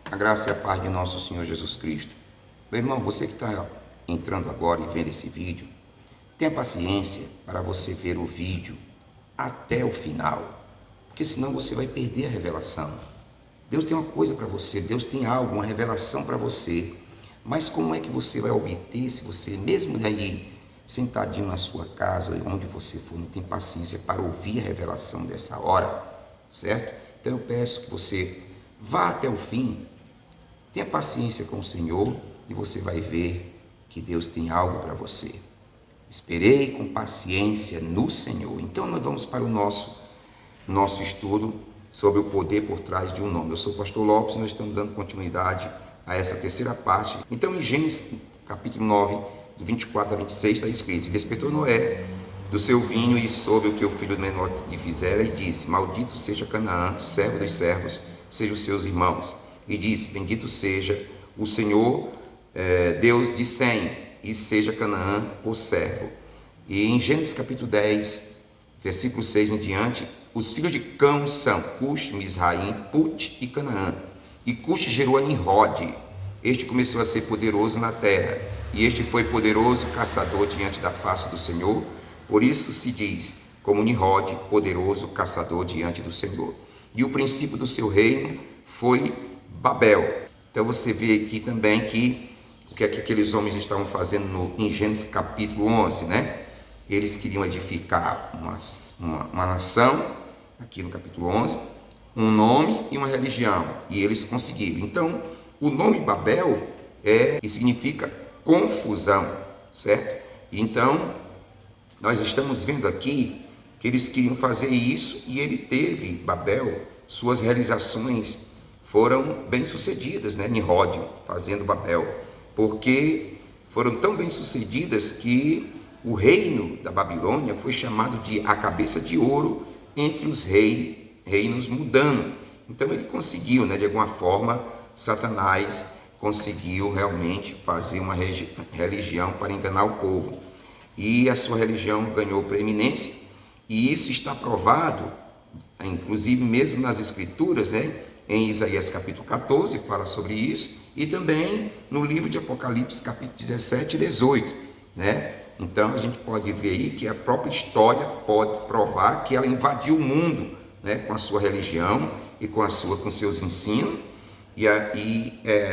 A graça e a paz de nosso Senhor Jesus Cristo. Meu irmão, você que está entrando agora e vendo esse vídeo, tenha paciência para você ver o vídeo até o final, porque senão você vai perder a revelação. Deus tem uma coisa para você, Deus tem algo, uma revelação para você, mas como é que você vai obter se você, mesmo daí, sentadinho na sua casa ou onde você for, não tem paciência para ouvir a revelação dessa hora, certo? Então eu peço que você vá até o fim, tenha paciência com o Senhor e você vai ver que Deus tem algo para você. Esperei com paciência no Senhor. Então nós vamos para o nosso estudo sobre o poder por trás de um nome. Eu sou o pastor Lopes e nós estamos dando continuidade a essa terceira parte. Então em Gênesis capítulo 9, do 24 a 26 está escrito: despertou Noé do seu vinho e soube o que o filho menor lhe fizera e disse: maldito seja Canaã, servo dos servos, sejam os seus irmãos. E disse: bendito seja o Senhor, Deus de Sem, e seja Canaã por servo. E em Gênesis capítulo 10, versículo 6 em diante, os filhos de Cão são Cush, Misraim, Put e Canaã. E Cush gerou a Nimrod. Este começou a ser poderoso na terra, e este foi poderoso caçador diante da face do Senhor. Por isso se diz, como Nimrod, poderoso caçador diante do Senhor. E o princípio do seu reino foi Babel. Então você vê aqui também que o que aqueles homens estavam fazendo em Gênesis capítulo 11, né? Eles queriam edificar uma nação, aqui no capítulo 11, um nome e uma religião, e eles conseguiram. Então, o nome Babel significa confusão, certo? Então, nós estamos vendo aqui que eles queriam fazer isso e ele teve, Babel, suas realizações foram bem-sucedidas, né? Nimrod fazendo Babel, porque foram tão bem-sucedidas que o reino da Babilônia foi chamado de a cabeça de ouro entre os reinos mudando. Então ele conseguiu, né? De alguma forma, Satanás conseguiu realmente fazer uma religião para enganar o povo. E a sua religião ganhou preeminência, e isso está provado, inclusive mesmo nas Escrituras, né? Em Isaías capítulo 14 fala sobre isso, e também no livro de Apocalipse capítulo 17 e 18, né? Então a gente pode ver aí que a própria história pode provar que ela invadiu o mundo, né? Com a sua religião e com seus ensinos, e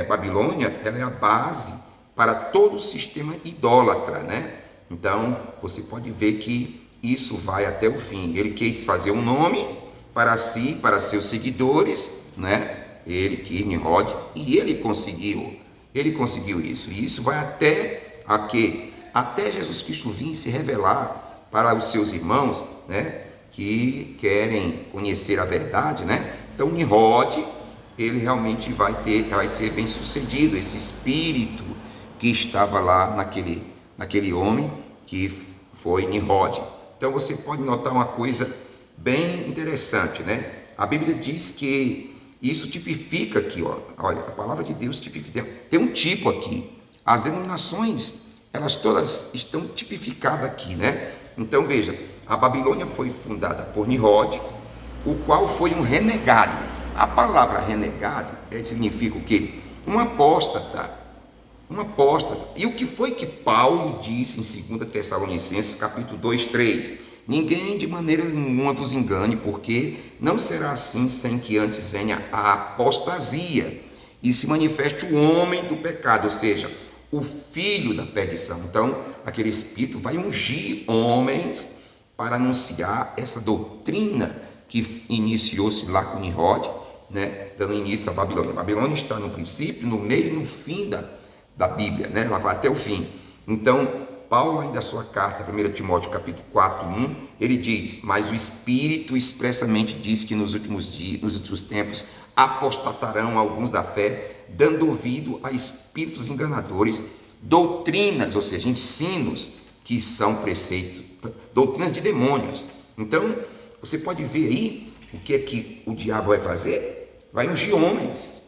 Babilônia, ela é a base para todo o sistema idólatra, né? Então você pode ver que isso vai até o fim. Ele quis fazer um nome para si, para seus seguidores, né? Ele quis Nimrod, e ele conseguiu isso, e isso vai até até Jesus Cristo vir se revelar para os seus irmãos, né? Que querem conhecer a verdade, né? Então Nimrod, ele realmente vai ser bem sucedido, esse espírito que estava lá naquele homem que foi Nimrod. Então você pode notar uma coisa bem interessante, né? A Bíblia diz que isso tipifica aqui, ó. Olha, a palavra de Deus tipifica. Tem um tipo aqui. As denominações, elas todas estão tipificadas aqui, né? Então veja, a Babilônia foi fundada por Nimrod, o qual foi um renegado. A palavra renegado significa o quê? Um apóstata. Um apóstata. E o que foi que Paulo disse em 2 Tessalonicenses capítulo 2, 3? Ninguém de maneira nenhuma vos engane, porque não será assim sem que antes venha a apostasia e se manifeste o homem do pecado, ou seja, o filho da perdição. Então, aquele espírito vai ungir homens para anunciar essa doutrina que iniciou-se lá com Nimrod, né, dando início à Babilônia. A Babilônia está no princípio, no meio e no fim da Bíblia, né? Ela vai até o fim. Então, Paulo, ainda a sua carta, 1 Timóteo capítulo 4, 1, ele diz: mas o Espírito expressamente diz que nos últimos tempos, apostatarão alguns da fé, dando ouvido a espíritos enganadores, doutrinas, ou seja, ensinos que são preceitos, doutrinas de demônios. Então, você pode ver aí o que é que o diabo vai fazer? Vai ungir homens,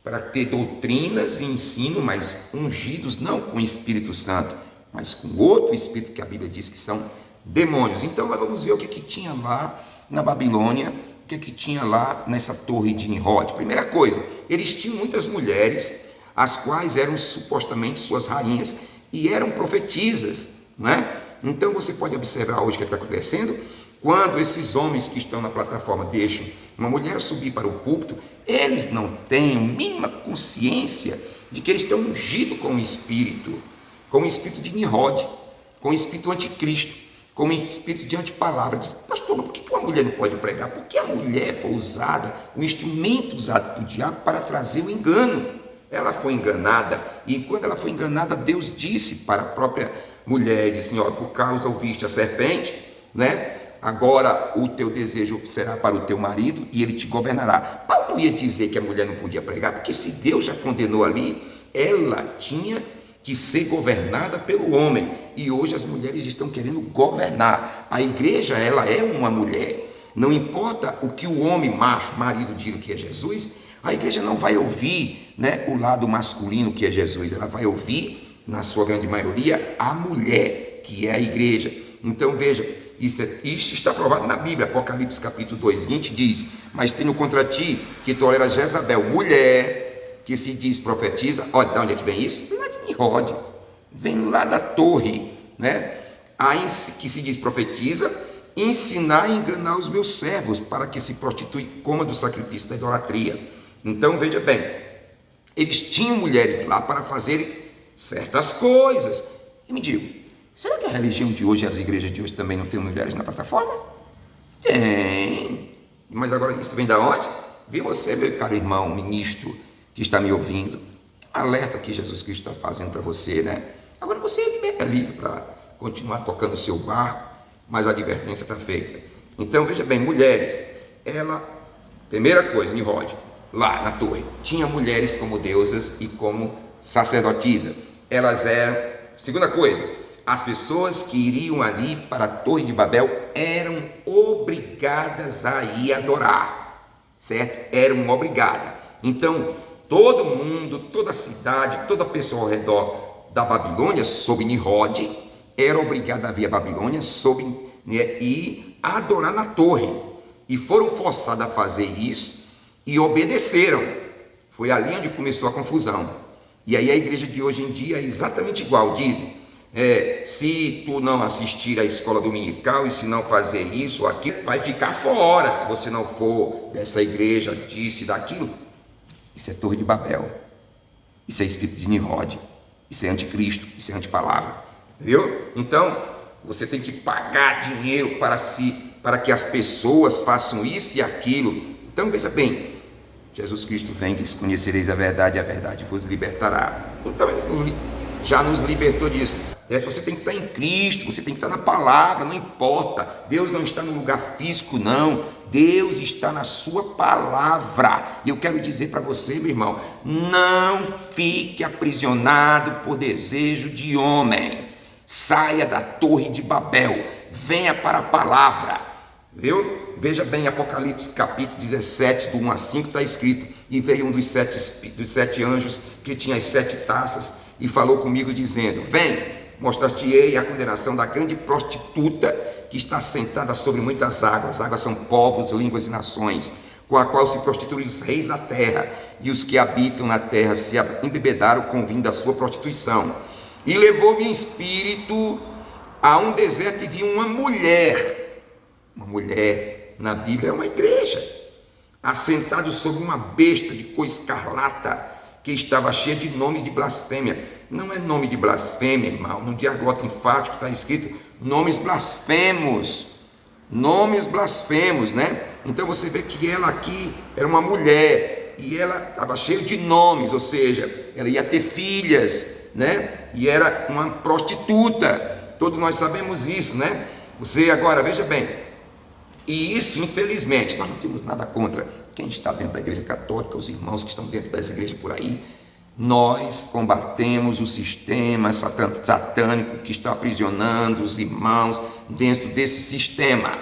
para ter doutrinas e ensino, mas ungidos não com o Espírito Santo, mas com outro Espírito que a Bíblia diz que são demônios. Então nós vamos ver o que tinha lá na Babilônia o que é que tinha lá nessa torre de Nimrod? Primeira coisa, eles tinham muitas mulheres, as quais eram supostamente suas rainhas e eram profetisas, não é? Então você pode observar hoje o que está acontecendo. Quando esses homens que estão na plataforma deixam uma mulher subir para o púlpito, eles não têm a mínima consciência de que eles estão ungidos com o espírito de Nimrod, com o espírito anticristo, com o espírito de antipalavra. Diz, pastor, mas por que uma mulher não pode pregar? Porque a mulher foi usada, o instrumento usado por diabo para trazer o engano. Ela foi enganada, e quando ela foi enganada, Deus disse para a própria mulher, disse, ó, por causa ouviste a serpente, né? Agora o teu desejo será para o teu marido e ele te governará. Paulo não ia dizer que a mulher não podia pregar, porque se Deus já condenou ali, ela tinha que ser governada pelo homem. E hoje as mulheres estão querendo governar. A igreja, ela é uma mulher. Não importa o que o homem macho, marido, diga que é Jesus, a igreja não vai ouvir, né, o lado masculino que é Jesus. Ela vai ouvir, na sua grande maioria, a mulher, que é a igreja. Então veja, isso está provado na Bíblia. Apocalipse capítulo 2, 20 diz, mas tenho contra ti que toleras Jezabel, mulher que se diz profetiza. Olha, de onde é que vem isso? Vem lá de Nimrod, vem lá da torre, né? Que se diz profetiza, ensinar e enganar os meus servos, para que se prostitui e coma do sacrifício da idolatria. Então veja bem, eles tinham mulheres lá para fazerem certas coisas. E me digo, será que a religião de hoje, as igrejas de hoje também não tem mulheres na plataforma? Tem. Mas agora isso vem da onde? Vê você, meu caro irmão, ministro, que está me ouvindo. Alerta que Jesus Cristo está fazendo para você, né? Agora você é livre para continuar tocando o seu barco, mas a advertência está feita. Então, veja bem, mulheres, primeira coisa, Nimrod, lá na torre, tinha mulheres como deusas e como sacerdotisa. Elas eram, segunda coisa, as pessoas que iriam ali para a Torre de Babel eram obrigadas a ir adorar, certo? Eram obrigadas. Então, todo mundo, toda a cidade, toda a pessoa ao redor da Babilônia, sob Nimrod, era obrigada a vir à Babilônia e adorar na torre. E foram forçados a fazer isso e obedeceram. Foi ali onde começou a confusão. E aí a igreja de hoje em dia é exatamente igual, dizem. Se tu não assistir à escola dominical e se não fazer isso ou aquilo, vai ficar fora. Se você não for dessa igreja, disse daquilo, isso é Torre de Babel, isso é espírito de Nimrod, isso é anticristo, isso é antipalavra, viu? Então você tem que pagar dinheiro para que as pessoas façam isso e aquilo. Então veja bem, Jesus Cristo vem e diz, conhecereis a verdade vos libertará. Então ele já nos libertou disso. Você tem que estar em Cristo, você tem que estar na palavra, não importa. Deus não está no lugar físico, não. Deus está na sua palavra. E eu quero dizer para você, meu irmão, não fique aprisionado por desejo de homem. Saia da Torre de Babel, venha para a palavra, viu? Veja bem, Apocalipse capítulo 17, do 1 a 5, está escrito, e veio um dos sete anjos que tinha as 7 taças, e falou comigo dizendo, vem, mostrar-te-ei a condenação da grande prostituta que está sentada sobre muitas águas. Águas são povos, línguas e nações, com a qual se prostituem os reis da terra, e os que habitam na terra se embebedaram com o vinho da sua prostituição. E levou-me em espírito a um deserto e vi uma mulher na Bíblia é uma igreja, assentado sobre uma besta de cor escarlata, que estava cheia de nome de blasfêmia. Não é nome de blasfêmia, irmão, no diaglota enfático está escrito nomes blasfemos, né? Então você vê que ela aqui era uma mulher, e ela estava cheia de nomes, ou seja, ela ia ter filhas, né? E era uma prostituta, todos nós sabemos isso, né? Você agora, veja bem, e isso, infelizmente, nós não temos nada contra quem está dentro da igreja católica, os irmãos que estão dentro das igrejas por aí. Nós combatemos o sistema satânico que está aprisionando os irmãos dentro desse sistema.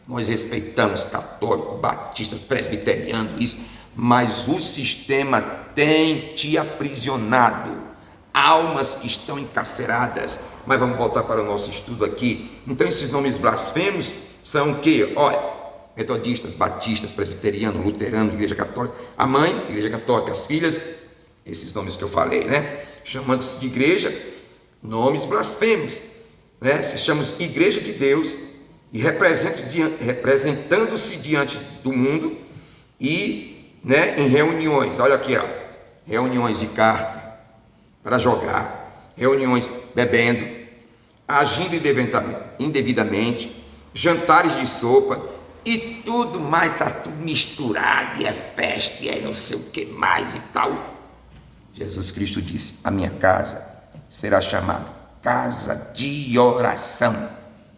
Nós respeitamos católico, batista, presbiteriano, isso, mas o sistema tem te aprisionado. Almas que estão encarceradas. Mas vamos voltar para o nosso estudo aqui. Então esses nomes blasfemos são o quê? Olha, metodistas, batistas, presbiteriano, luterano, igreja católica, a mãe, igreja católica, as filhas, esses nomes que eu falei, né? Chamando-se de igreja, nomes blasfemos, né? Se chamam igreja de Deus e representando-se diante do mundo e, né, em reuniões, olha aqui, ó, reuniões de carta para jogar, reuniões bebendo, agindo indevidamente, jantares de sopa e tudo mais, está tudo misturado, e é festa, e é não sei o que mais e tal. Jesus Cristo disse: a minha casa será chamada casa de oração.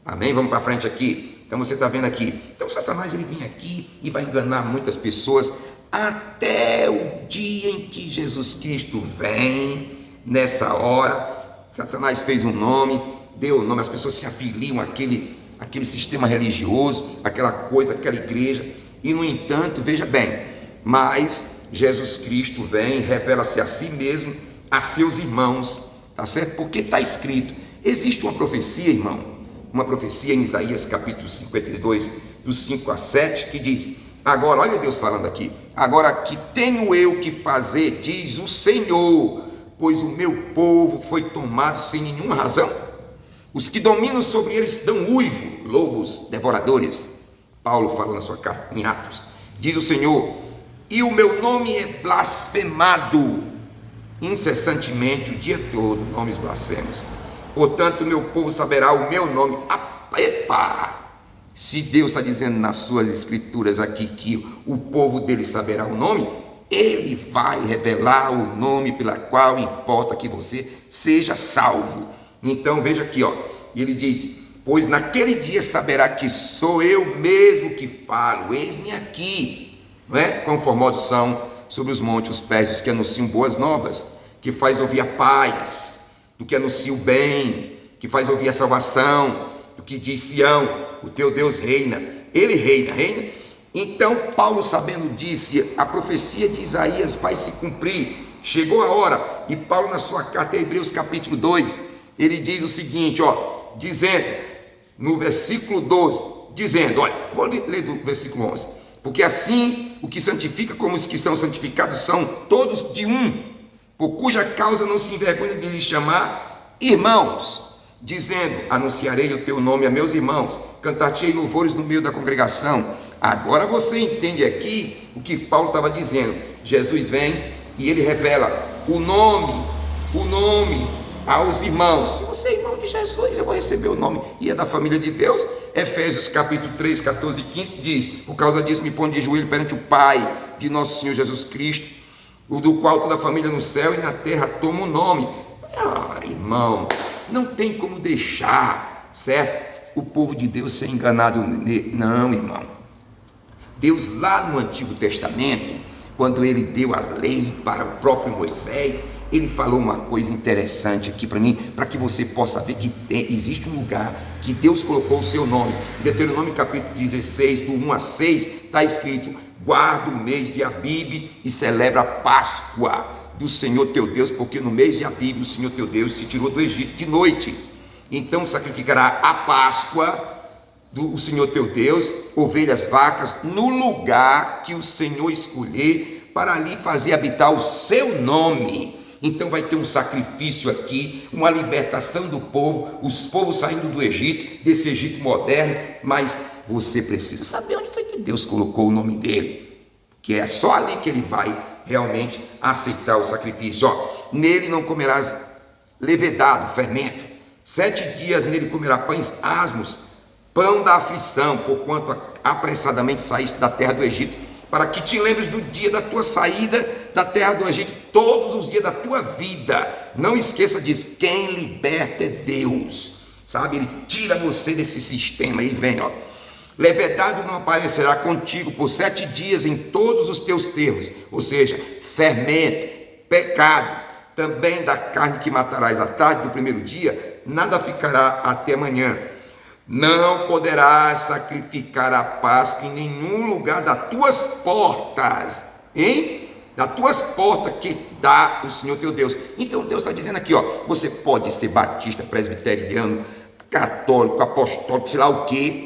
Amém? Vamos para frente aqui. Então você está vendo aqui. Então Satanás ele vem aqui e vai enganar muitas pessoas até o dia em que Jesus Cristo vem. Nessa hora, Satanás fez um nome, deu o nome, as pessoas se afiliam àquele sistema religioso, aquela coisa, aquela igreja. E no entanto, veja bem, mas Jesus Cristo vem, revela-se a si mesmo, a seus irmãos, tá certo? Porque está escrito, existe uma profecia, irmão, uma profecia em Isaías capítulo 52, dos 5 a 7, que diz: agora, olha Deus falando aqui, agora que tenho eu que fazer, diz o Senhor, pois o meu povo foi tomado sem nenhuma razão. Os que dominam sobre eles dão uivo, lobos devoradores. Paulo fala na sua carta em Atos, diz o Senhor, e o meu nome é blasfemado incessantemente o dia todo, nomes blasfemos. Portanto, meu povo saberá o meu nome. Epa! Se Deus está dizendo nas suas escrituras aqui que o povo dele saberá o nome, ele vai revelar o nome pela qual importa que você seja salvo. Então veja aqui, ó, ele diz: pois naquele dia saberá que sou eu mesmo que falo, eis-me aqui, não é? Quão formosos são sobre os montes os pés dos que anunciam boas novas, que faz ouvir a paz, do que anuncia o bem, que faz ouvir a salvação, do que diz Sião, o teu Deus reina, ele reina. Então Paulo, sabendo disso, a profecia de Isaías vai se cumprir, chegou a hora. E Paulo, na sua carta a Hebreus capítulo 2, ele diz o seguinte, ó, dizendo, no versículo 12, dizendo, olha, vou ler do versículo 11, porque assim o que santifica como os que são santificados são todos de um, por cuja causa não se envergonha de lhes chamar irmãos, dizendo, anunciarei o teu nome a meus irmãos, cantar-te-ei louvores no meio da congregação. Agora você entende aqui o que Paulo estava dizendo. Jesus vem e ele revela o nome aos irmãos. Se você é irmão de Jesus, eu vou receber o nome, e é da família de Deus. Efésios capítulo 3, 14 e 15 diz: por causa disso me ponho de joelho perante o Pai de nosso Senhor Jesus Cristo, o do qual toda a família no céu e na terra toma o nome. Irmão, não tem como deixar, certo? O povo de Deus ser enganado. Não, irmão. Deus lá no Antigo Testamento, quando ele deu a lei para o próprio Moisés, ele falou uma coisa interessante aqui para mim, para que você possa ver que existe um lugar que Deus colocou o seu nome. Deuteronômio capítulo 16, do 1 a 6, está escrito: guarda o mês de Abibe e celebra a Páscoa do Senhor teu Deus, porque no mês de Abibe o Senhor teu Deus te tirou do Egito de noite. Então sacrificará a Páscoa do Senhor teu Deus, ovelhas, vacas, no lugar que o Senhor escolher, para ali fazer habitar o seu nome. Então vai ter um sacrifício aqui, uma libertação do povo, os povos saindo do Egito, desse Egito moderno. Mas você precisa saber onde foi que Deus colocou o nome dele, que é só ali que ele vai realmente aceitar o sacrifício. Ó, nele não comerás levedado, fermento, 7 dias nele comerá pães asmos, pão da aflição, porquanto apressadamente saíste da terra do Egito, para que te lembres do dia da tua saída da terra do Egito, todos os dias da tua vida. Não esqueça disso, quem liberta é Deus, sabe? Ele tira você desse sistema, e vem, ó. Levedado não aparecerá contigo por 7 dias em todos os teus termos, ou seja, fermento, pecado, também da carne que matarás à tarde do primeiro dia, nada ficará até amanhã. Não poderás sacrificar a Páscoa em nenhum lugar das tuas portas, hein? Das tuas portas que dá o Senhor teu Deus. Então Deus está dizendo aqui, ó, você pode ser batista, presbiteriano, católico, apostólico, sei lá o que,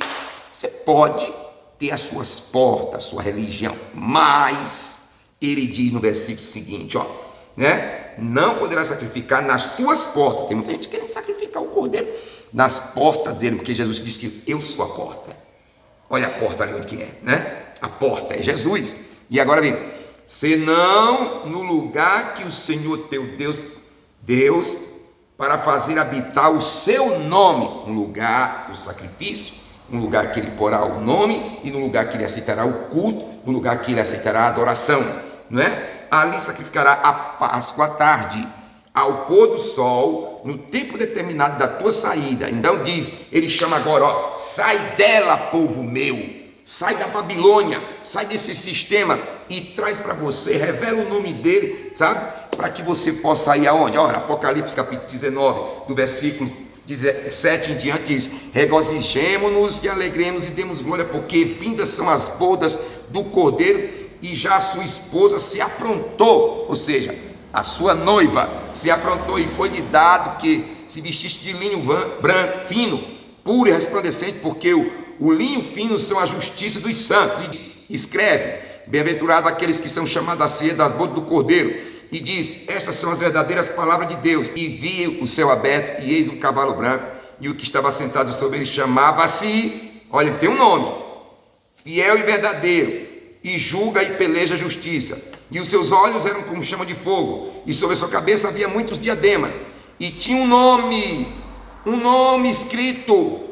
você pode, ter as suas portas, sua religião, mas ele diz no versículo seguinte, ó, né? Não poderá sacrificar nas tuas portas. Tem muita gente querendo sacrificar o cordeiro nas portas dele, porque Jesus disse que eu sou a porta. Olha a porta ali onde que é, né? A porta é Jesus. E agora vem, senão no lugar que o Senhor teu Deus para fazer habitar o seu nome, um lugar do sacrifício, um lugar que ele porá o nome e no lugar que ele aceitará o culto, no lugar que ele aceitará a adoração, não é? Ali sacrificará a Páscoa à tarde, ao pôr do sol, no tempo determinado da tua saída. Então diz, ele chama agora, ó, sai dela, povo meu, sai da Babilônia, sai desse sistema e traz para você, revela o nome dele, sabe? Para que você possa ir aonde? Olha, Apocalipse capítulo 19, do versículo 17 em diante diz, regozijemo-nos e alegremos e demos glória, porque vindas são as bodas do Cordeiro e já a sua esposa se aprontou, ou seja, a sua noiva se aprontou e foi-lhe dado que se vestisse de linho branco, fino, puro e resplandecente, porque o linho fino são a justiça dos santos. E escreve, bem-aventurado aqueles que são chamados à ceia das bodas do Cordeiro. E diz, estas são as verdadeiras palavras de Deus. E vi o céu aberto, e eis um cavalo branco, e o que estava sentado sobre ele chamava-se, olha, tem um nome, fiel e verdadeiro, e julga e peleja a justiça. E os seus olhos eram como chama de fogo, e sobre a sua cabeça havia muitos diademas, e tinha um nome escrito,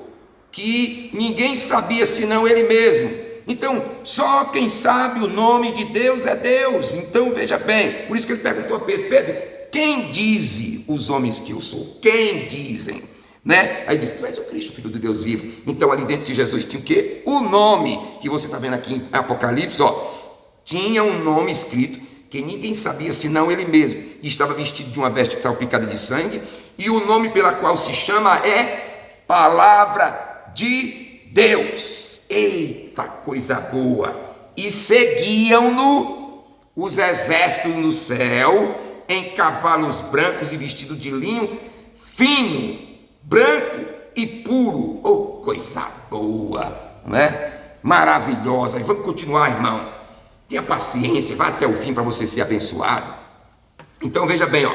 que ninguém sabia senão ele mesmo. Então, só quem sabe o nome de Deus é Deus. Então, veja bem, por isso que ele perguntou a Pedro, Pedro, quem dizem os homens que eu sou? Quem dizem? Né? Aí diz, tu és o Cristo, Filho de Deus vivo. Então, ali dentro de Jesus tinha o quê? O nome, que você está vendo aqui em Apocalipse, ó, tinha um nome escrito, que ninguém sabia senão ele mesmo, e estava vestido de uma veste salpicada de sangue, e o nome pela qual se chama é Palavra de Deus. Eita, coisa boa! E seguiam-no os exércitos no céu, em cavalos brancos e vestidos de linho fino, branco e puro. Oh, coisa boa, né? Maravilhosa. E vamos continuar, irmão. Tenha paciência, vá até o fim para você ser abençoado. Então veja bem, ó,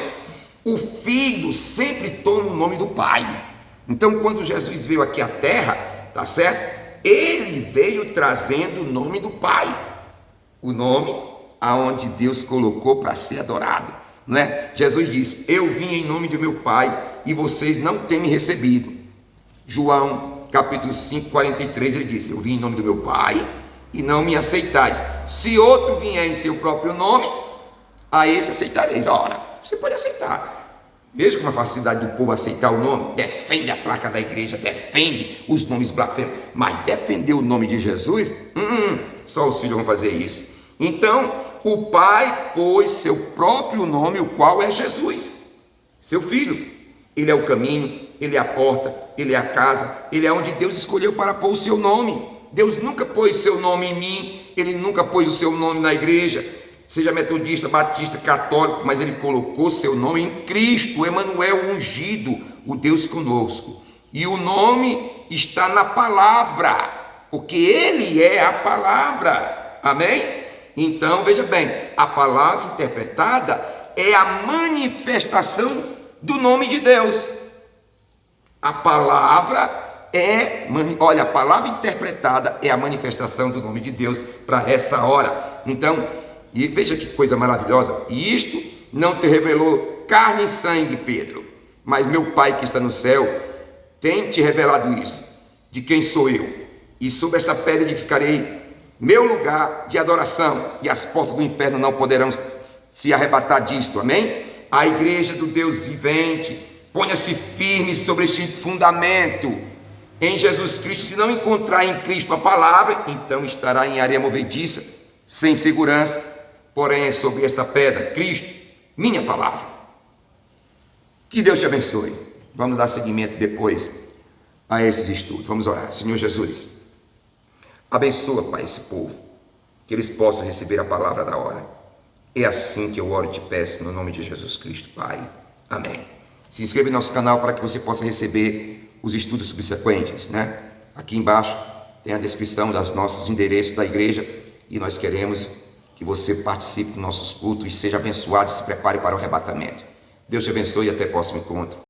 o filho sempre toma o nome do pai. Então quando Jesus veio aqui à terra, tá certo? Ele veio trazendo o nome do Pai, o nome aonde Deus colocou para ser adorado, não é? Jesus disse, eu vim em nome do meu Pai e vocês não têm me recebido. João capítulo 5, 43, ele disse, eu vim em nome do meu Pai e não me aceitais. Se outro vier em seu próprio nome, a esse aceitareis. Ora, você pode aceitar. Veja como a facilidade do povo aceitar o nome, defende a placa da igreja, defende os nomes blasfemos, mas defender o nome de Jesus, só os filhos vão fazer isso. Então, o Pai pôs seu próprio nome, o qual é Jesus, seu Filho. Ele é o caminho, ele é a porta, ele é a casa, ele é onde Deus escolheu para pôr o seu nome. Deus nunca pôs seu nome em mim, ele nunca pôs o seu nome na igreja, seja metodista, batista, católico, mas ele colocou seu nome em Cristo, Emanuel, ungido, o Deus conosco. E o nome está na palavra, porque ele é a palavra, amém? Então, veja bem, a palavra interpretada é a manifestação do nome de Deus. A palavra olha, a palavra interpretada é a manifestação do nome de Deus para essa hora. Então, e veja que coisa maravilhosa, e isto não te revelou carne e sangue, Pedro, mas meu Pai que está no céu tem te revelado isso. De quem sou eu? E sobre esta pedra edificarei meu lugar de adoração, e as portas do inferno não poderão se arrebatar disto, amém? A igreja do Deus vivente, ponha-se firme sobre este fundamento, em Jesus Cristo. Se não encontrar em Cristo a palavra, então estará em areia movediça, sem segurança. Porém é sobre esta pedra, Cristo, minha palavra. Que Deus te abençoe. Vamos dar seguimento depois a esses estudos. Vamos orar. Senhor Jesus, abençoa, Pai, esse povo, que eles possam receber a palavra da hora. É assim que eu oro e te peço, no nome de Jesus Cristo, Pai. Amém. Se inscreva no nosso canal para que você possa receber os estudos subsequentes, né? Aqui embaixo tem a descrição dos nossos endereços da igreja e nós queremos que você participe dos nossos cultos e seja abençoado e se prepare para o arrebatamento. Deus te abençoe e até o próximo encontro.